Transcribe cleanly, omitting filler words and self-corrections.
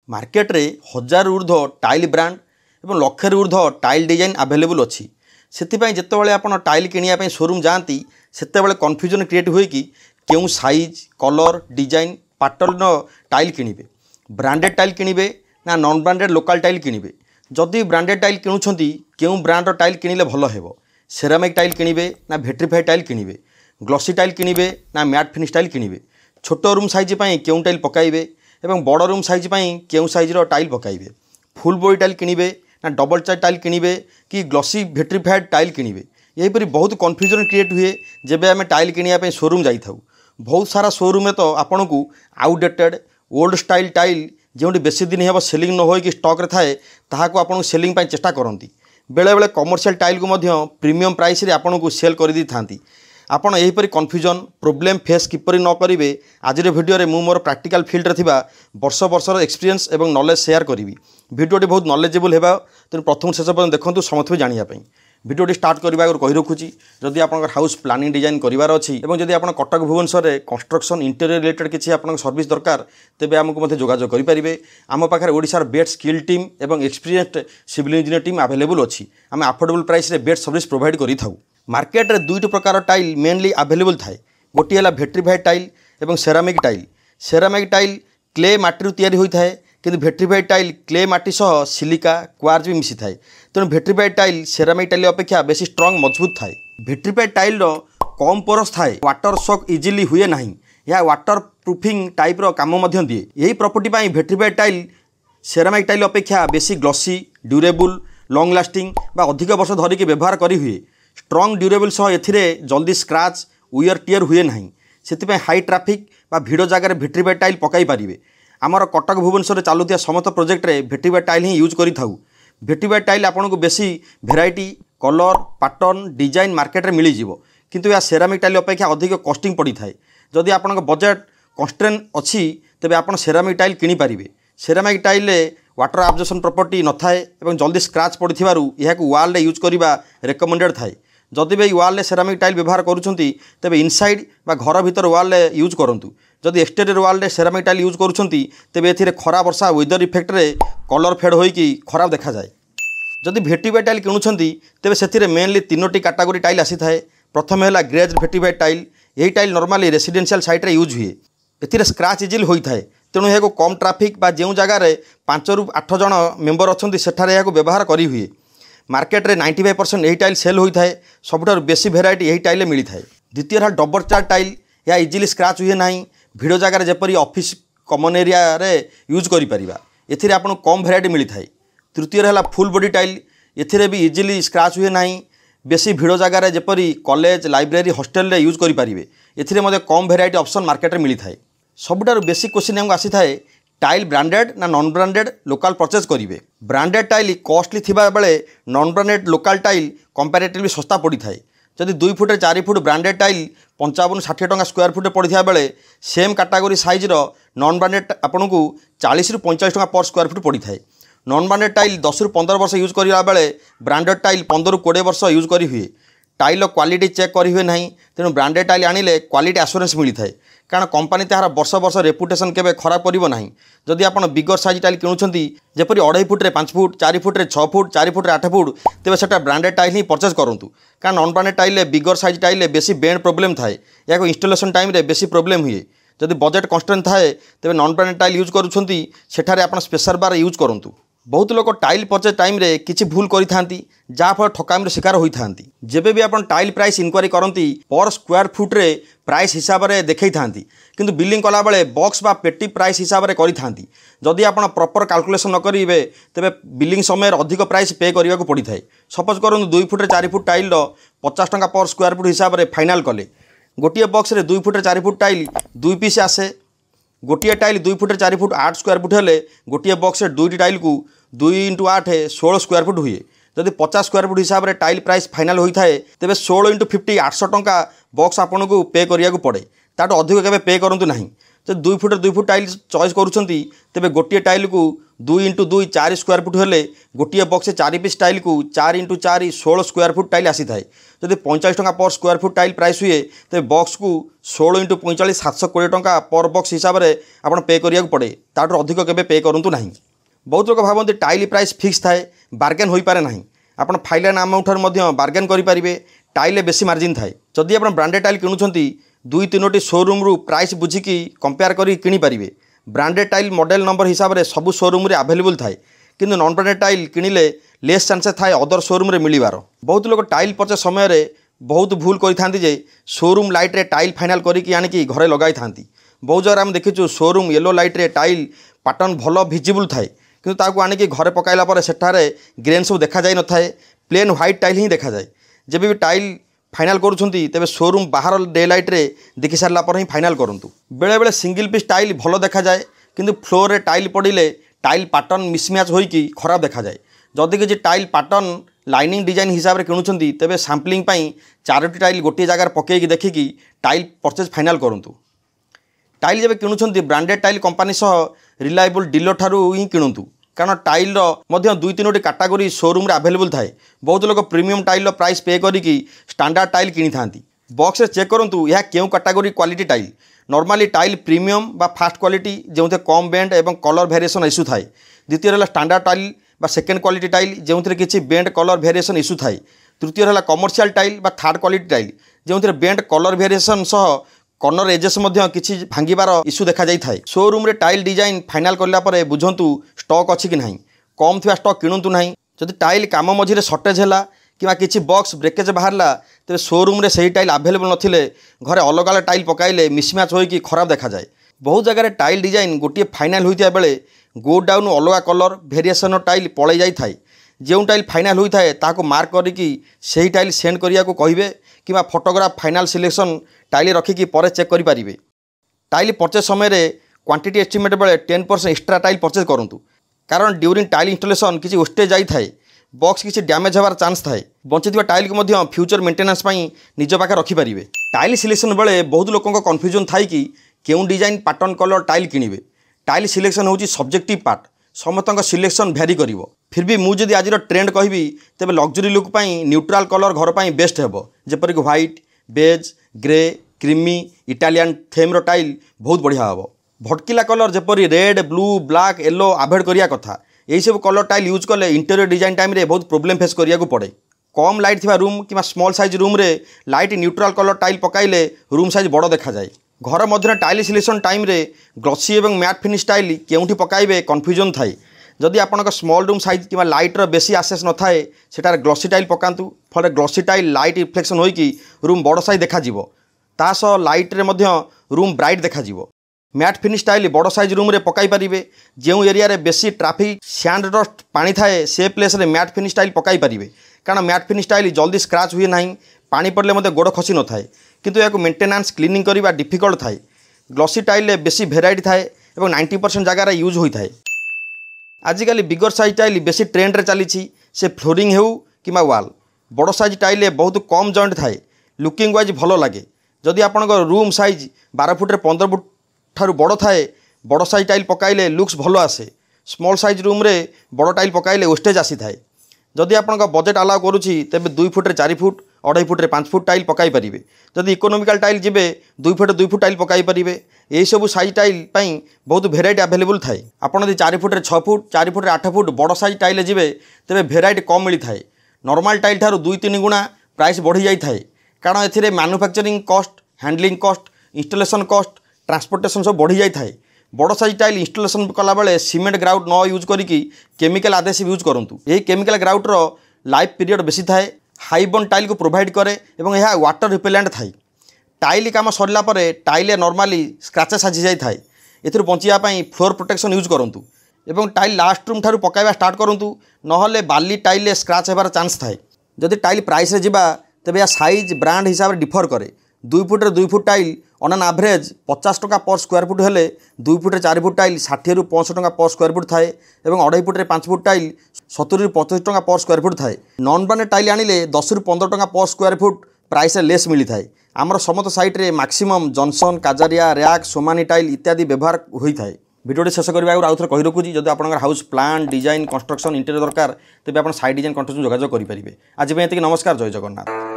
Market रे हजार ऊर्ध tile brand और लक्षर ऊर्ध टाइल डिजाइन अवेलेबल अच्छी से जितेबाला आप टाइल किणापी शोरूम जाती से कन्फ्यूजन क्रिएट हुए कि क्यों size colour design pattern tile किणवे ब्रांडेड टाइल किणवे ना नॉन ब्रांडेड लोकल टाइल किणवे जदि ब्रांडेड टाइल किणुंट क्यों ब्रांडर टाइल किणिले भल हेबो सेरामिक टाइल किणवे ना भेट्रिफाइड टाइल किणवे ग्लॉसी टाइल किणवे ना मैट फिनिश टाइल किणवे छोट रूम साइज क्यों टाइल पकाइबे एवं बड़ रूम साइज क्यों साइजर टाइल पकाइबे फुल बॉडी टाइल किणवे ना डबल चार टाइल किणवे कि ग्लॉसी भेट्रिफाइड टाइल किणवे यहीपरि बहुत कन्फ्यूजन क्रिएट हुए जब आम टाइल किणापी शोरूम जाइए बहुत सारा शोरूम तो आपन को आउटडेटेड ओल्ड स्टाइल टाइल जो बेसी दिन हे सेलिंग न हो कि स्टक थाए ताकू आपको सेलिंग चेष्टा करती बेले बेले कमर्शियल टाइल को प्रीमियम प्राइस रे आपन को सेल कर दी था आपड़ यहीपरि कन्फ्यूजन प्रोब्लेम फेस किपरि न करेंगे आज भिडियो मु मोर प्रैक्टिकल फील्ड थिबा वर्ष वर्षर एक्सपीरियंस एवं नॉलेज शेयर करी भिडियोटी बहुत नॉलेजेबल होगा तेणु प्रथम शेष पर्यटन देखूँ समस्त जानापी भिडियोटी स्टार्ट करने आगे कही रखुची जदि आप हाउस प्लानिंग डिजाइन करार अच्छी और जदि आप कटक भुवनेश्वर में कंस्ट्रक्शन इंटेरियर रिलेटेड किसी आप सर्विस दरकार तेज आमको जोगाजोग करेंगे आम पाखे ओडिशार बेस्ट स्किल टीम और experienced civil engineer team available अच्छी आम अफोर्डेबल प्राइस रे बेस्ट सर्विस प्रोवाइड करूँ मार्केट रे दुईट प्रकार टाइल मेनली अवेलेबल थाए गोटे है भेट्रिफाइड टाइल और सेरामिक टाइल क्ले माटी तैयारी होता है किंतु भेट्रिफाइड टाइल क्ले माटी सह सिलिका क्वार्ज भी मिसी थाए तेणु भेट्रिफाइड टाइल सेरामिक टाइल अपेक्षा बेसी स्ट्रंग मजबूत थाए भेट्रिफाइड टाइल कम पोरस थाए वाटर शॉक इजिली हुए ना यह वाटर प्रूफिंग टाइप काम दिए यही प्रॉपर्टी भेट्रिफाइड टाइल सेरामिक टाइल अपेक्षा बेसी ग्लॉसी ड्यूरेबल लॉन्ग लास्टिंग अधिक वर्ष धरिकी व्यवहार करी हुए स्ट्रंग ड्यूरेबल सह एथिरे जल्दी स्क्रैच उयर टीयर हुए ना से हाई ट्राफिक भिड़ जगार भेट्रिफाइड टाइल पकाई पारे आमर कटक भुवनेश्वर चलुआ समस्त प्रोजेक्ट रे भेट्रिफाइड टाइल ही यूज करी थाउ भेट्रिफाइड टाइल आपको बेसी variety colour pattern design market रे मिल जिवो किंतु या सेरामिक टाइल अपेक्षा अधिक कॉस्टिंग पड़ी थाए जदि आपन बजेट कन्स्ट्रेंट अच्छी तेबे आपन सेरामिक टाइल किनी पारिबे ceramic tile water absorption property न थाए एवं जल्दी स्क्रैच पड़थिबारु यहाकू वाल रे यूज करिबा रेकमेंडेड थाए जदि भी वाल सेरामिक टाइल व्यवहार करुँच तेबे इनसाइड बा घर भीतर वाल यूज करूँ जदि एक्सटेरियर वाल सेरामिक टाइल यूज करुँच तेबे एथिरे खरा वर्षा वेदर इफेक्ट रे कलर फेड होइकी खराब देखा जाए जदि भेट्रिफाइड टाइल किणुंट तेबे सेथिरे मेनली तीनोटी कैटेगरी टाइल आसी थाए प्रथम है ग्रेज भेट्रिफाइड टाइल यही टाइल नॉर्मली रेसिडेंशियल साइट रे यूज हुए एथिरे स्क्रैच इजिल होता है तेणु यह कम ट्राफिक बा जो जगार 5 ରୁ 8 जन मेंबर अच्छा सेठारे यह व्यवहार करी हुए मार्केट रे 95% यही टाइल सेल होता है सबुठार बेसी भेराइटी यही टाइल मिलता है द्वितीय है डबल चार टाइल या इजिली स्क्रैच हुए ना भिड़ जगार जेपरी ऑफिस कॉमन एरिया रे यूज करिपरिबा एथिरे आपन कम भेराइटी मिलता है तृतीय है फुल बॉडी टाइल एथिरे भी इजिली स्क्रैच हुए ना बेसी भिड़ जगार जेपरी कॉलेज लाइब्रेरी हॉस्टल रे यूज करिपारिबे एथिरे मध्य कम भेराइटी ऑप्शन मार्केट रे मिलता है सबुठार बेसी क्वेश्चन हमको आसी थाए टाइल ब्रांडेड ना नॉन ब्रांडेड लोकल परचेज करेंगे ब्रांडेड टाइल कॉस्टली थिबा बेले non branded local tile comparatively सस्ता पड़ी थाए जदि 2 फुट 4 फुट ब्रांडेड टाइल 55-60 टंका स्क्वायर फुट पड़ता बेले same category scissor non branded आपन को 40 ରୁ 45 टंका पर स्क्वायर फुट पड़ी थाए नॉन ब्रांडेड टाइल 10 ରୁ 15 वर्ष यूज करा बेले ब्रांडेड टाइल 15 ରୁ 20 वर्ष यूज करी हुए टाइल क्वालिटी चेक करी हुए ना तेणु ब्रांडेड टाइल आनिले क्वालिटी आश्योरेंस मिलता है कारण कंपनी तार वर्ष वर्ष रेपुटेशन केबे खराब करिवो नाही जदि आपण बिगर साइज टाइल किणुछंती जेपरि 2.5 फुट रे 5 फुट 4 फुट रे 6 फुट 4 फुट रे 8 फुट तेबे सेटा ब्रांडेड टाइल ही परचेज करंतु कारण non branded tile bigger size tile बेसी बेंड प्रॉब्लम थाए या इंस्टॉलेशन टाइम रे बेसी प्रॉब्लम हुए जदि बजेट कन्स्ट्रेंट थाए तेबे नॉन ब्रांडेड टाइल यूज करूछंती सेठारे आपण स्पेशल बार यूज करंतु बहुत लोग टाइल परचेज टाइम रे किछि भूल करिथांती जाफल ठकामी शिकार होइथांती जेबे भी आपण टाइल प्राइस इंक्वायरी करंती पर स्क्वायर फुट रे प्राइस हिसाब रे देखै थांती किंतु बिलिंग कला बेले बॉक्स बा पेटी प्राइस हिसाब रे करि थांती जदि आपण प्रॉपर कैलकुलेशन न करिवे तेबे बिलिंग समय अधिक प्राइस पे करिया को पड़ी थाए सपोज करन 2 फुट रे 4 फुट टाइल 50 टंका पर स्क्वायर फुट हिसाब रे फाइनल कले गोटिए बॉक्स रे 2 फुट रे 4 फुट टाइल 2 पीस आसे गोटिए टाइल 2 फुट रे 4 फुट 8 स्क्वायर फुट हेले गोटिए बॉक्स रे 2टी टाइल को 2 × 8 16 स्क्वायर फुट हुए जदि 50 स्क्वायर फुट हिसाब रे टाइल प्राइस फाइनल होता है तेबे 16 × 50 800 टंका बॉक्स आपन को पे करिया को पड़े ताटो अधिक केबे पे करंतु नाही जब 2 फुट 2 फुट टाइल चॉइस करूछंती तेबे गोटे टाइल को 2 इंटू 2 4 स्क्वायर फुट हेले गोटे बॉक्स 4 पीस टाइल को 4 इंटू 4 16 स्क्वायर फुट टाइल आसी थाए। जब 45 टंका पर स्क्वायर फुट टाइल प्राइस हुए तेबे बॉक्स को 16 इंटू 45 720 टंका पर बॉक्स हिसाब से आपन पे करिया पड़े, ताठू अधिक केबे पे करंतु नाही। बहुत लोग भावती टाइल प्राइस फिक्स थाए, बार्गेन हो पारे नाही। आपन फाइलान अमाउंट मध्य बार्गेन करि परिबे, टाइल बेसी मार्जिन थाए। जदि आपन ब्रांडेड टाइल किणुछंती 2-3टी शोरूम रु प्राइस बुझिकी कंपेयर करी किनी पारिबे। ब्रांडेड टाइल मॉडल नंबर हिसाब से सबु शोरूम रे अवेलेबल थाए, किंतु नॉन ब्रांडेड टाइल किनिले लेस चांसेस थाए अदर शोरूम रे मिलिबार। बहुत लोग टाइल परचेस समय रे बहुत भूल करिथांती जे शोरूम लाइट रे टाइल फाइनल करिकी आनिकी घरे लगाई थांती। बहुत जगह हम देखिछु शोरूम येलो लाइट रे टाइल पैटर्न भलो विजिबल थाए, किंतु ताकू आनिकी घरे पकाइला पर सेठारे ग्रेन सब देखा जाय न थाए, प्लेन व्हाइट टाइल ही देखा जाए। जब भी टाइल फाइनल करूछंती तेबे शोरूम बाहर डे लाइट रे देखि सारला पर ही फाइनल करंतु। बेले बेले सिंगल पीस टाइल भलो देखा जाए, किंतु फ्लोर रे टाइल पड़िले टाइल पैटर्न मिसमैच होइकी खराब देखा जाए। जदि कि टाइल पैटर्न लाइनिंग डिजाइन हिसाब से किणुछंती तेबे सैम्पलिंग पई 4टी टाइल गोटे जगह पकेकी देखिकी टाइल परचेज फाइनल करंतु। टाइल जब किणुछंती ब्रांडेड टाइल कंपनी सह रिलायबल डीलर ठारू ही किणंतु, कारण टाइल रो 2-3टी कैटेगरी शोरूम रे अवेलेबल थाए। बहुत लोग प्रीमियम टाइल प्राइस पे करिकी स्टैंडर्ड टाइल किनी थांती। बॉक्स रे चेक करंतु यह केउ category quality tile. Normally tile premium बा फास्ट क्वालिटी जो कम बेंड एवं कलर वेरिएशन इश्यू थाए। द्वितीय है स्टैंडर्ड टाइल बा सेकेंड क्वालिटी टाइल जो किसी बेंड कलर वेरिएशन इश्यू थाए। तृतीय है कमर्शियल टाइल बा थर्ड क्वालिटी टाइल जो बेंड कलर वेरिएशन सह कॉर्नर एजेस किसी भांगिबार इश्यू देखा जाई थाए। शोरूम रे टाइल डिजाइन फाइनल करला परे बुझंतु स्टॉक अछि कि नाही, कम थिबा स्टॉक किणंतु नाही। जदि टाइल काम मझिरे शॉर्टेज हैला कि किसी बॉक्स ब्रेकेज बाहरला तेरे शोरूम रे सही टाइल अवेलेबल नथिले घरे अलग अलग टाइल पकाइले मिसमैच होइकी खराब देखा जाए। बहुत जगह टाइल डिजाइन गोटे फाइनल होइतिया बेले गो डाउन अलग कलर वेरिएशन टाइल पळै जाई थाए। जो टाइल फाइनल होता है ताको मार्क करिकी सही टाइल सेंड करिया को कहिबे कि फोटोग्राफ फाइनल सिलेक्शन टाइल रखिकी पर चेक करि परिबे। टाइल परचेज समय रे क्वांटिटी एस्टिमेट बेले 10% एक्स्ट्रा टाइल परचेज करंतु, कारण ड्यूरिंग टाइल इंस्टॉलेशन किसी वेस्टेज जाई थाए, बॉक्स किसी डैमेज होवार चांस थाए। बंचिथिबा टाइल को मध्य फ्यूचर मेंटेनेंस पई निज पाखे रखि परिबे। टाइल सिलेक्शन बेले बहुत लोकंक कन्फ्यूजन थाए कि केउ डिजाइन पैटर्न कलर टाइल किनिबे। टाइल सिलेक्शन होची सब्जेक्टिव पार्ट, समस्तक सिलेक्शन भ्यारी करिवो। फिर भी मुझे जदि आज ट्रेंड कहबी तेबे लग्जरी लुक पई न्यूट्रल कलर घर पई बेस्ट हेबो, जेपरि कि white, beige, grey, creamy, Italian theme रो टाइल बहुत बढ़िया हेबो। भटकिला कलर जेपरि red, blue, black, yellow avoid करिया कथा। यही सब कलर टाइल यूज कले इंटीरियर डिजाइन टाइम रे बहुत प्रॉब्लम फेस करिया को पड़े। कम लाइट थिबा रूम कि स्मॉल साइज रूम रे लाइट न्यूट्रल कलर टाइल पकाइले रूम साइज बड़ देखा जाए। घर मध्य टाइल सिलेक्शन टाइम रे ग्लॉसी एवं मैट फिनिश टाइल केउठी पकाइबे कन्फ्यूजन थाए। जदि आपनका स्मॉल रूम साइज कि लाइट रो बेसी आसेस न थाए सेटार ग्लॉसी टाइल पकांतु, फले ग्लॉसी टाइल लाइट रिफ्लेक्शन होइकी रूम बड़ साइज देखा जिवो। ता सह लाइट रे मध्य रूम ब्राइट देखा जिवो। मैट फिनिश टाइल बड़ साइज रूम रे पकाई पारिबे। जो एरिया रे बेसी ट्रैफिक सैंड डस्ट पानी थाए से प्लेस रे मैट फिनिश टाइल पकाई पारिबे, कारण मैट फिनिश टाइल जल्दी स्क्रैच हुए नहीं, पानी पड़ले मते गोड़ खसी न थाए, किंतु याको मेंटेनेंस क्लीनिंग करबा डिफिकल्ट थाए। ग्लॉसी टाइल रे बेसी वेराइटी थाए एवं 90% जगह यूज होई थाए। आजिकल बिगर साइज टाइल बेसी ट्रेंड रे चली, से फ्लोरिंग हेउ कि वाल। बड़ साइज टाइल बहुत कम जॉइंट थाए, लुकिंग वाइज भलो लगे। जदि आपन रूम साइज 12 फुट रे 15 फुट ठारू बड़ थाए बड़ साइज टाइल पकाइले लुक्स भलो आसे। स्मॉल साइज रूम रे बड़ टाइल पकाइले वेस्टेज आसी थाए। जदि आपन बजेट अलाउ करुछि तेबे 2 फुट रे 4 फुट, 2.5 फुट रे 5 फुट टाइल पकाई परिबे। जदि इकोनॉमिकल टाइल जिबे 2 फुट 2 फुट टाइल पकाई परिबे। एही सब साइज टाइल पई बहुत वेराइटी अवेलेबल थाए। आपन यदि 4 फुट रे 6 फुट, 4 फुट रे 8 फुट बड़ साइज टाइल जिबे तेबे वेराइटी कम मिली थाए। नॉर्मल टाइल ठारू 2-3 गुणा प्राइस बढ़ी जाई थाए, कारण एथिरे manufacturing cost, handling cost, installation cost, transportation सब बढ़ी जाई थाए। बड़ साइज टाइल इंस्टॉलेशन कला बेले सीमेंट ग्राउट न यूज करिकी केमिकल आदेसिव यूज करंतु। एही केमिकल ग्राउट रो लाइफ पीरियड बेसी थाए, हाई बॉन्ड टाइल को प्रोवाइड करे एवं यह वाटर रिपेलेंट थाए। टाइल काम सरला परे टाइल नॉर्मली स्क्रैचेस आसी जाई थाए। एथिर बंचिया पई फ्लोर प्रोटेक्शन यूज करंतु एवं टाइल लास्ट रूम ठारू पकाइबा स्टार्ट करंतु, नहले बाली टाइल स्क्रैच हेबार चांस थाए। जदि टाइल प्राइस रे जिबा तेबे या साइज ब्रांड हिसाब रे डिफर करे। 2 फुट रे 2 foot tile on an average 50 टका पर स्क्वायर फुट हेले 2 फुट रे 4 फुट टाइल 60 रु 65 टका पर स्क्वायर फुट थाए एवं 2.5 फुट रे 5 फुट टाइल 70 रु 25 टका पर स्क्वायर फुट थाए। नॉन ब्रांडेड टाइल आनिले 10 रु 15 टका पर स्क्वायर फुट प्राइस लेस मिली थाए। आमर समस्त साइट्रे maximum Johnson Kajaria RAK Somany tile इत्यादि व्यवहार होता है। भिडियो शेष करने आगे आउ थे कही रखुच्छी जब आप house plan design construction interior दरकार तेज आप साइट डिजाइन कंस्ट्रक्शन जोगाजोग करेंगे। आज ये नमस्कार, जय जगन्नाथ।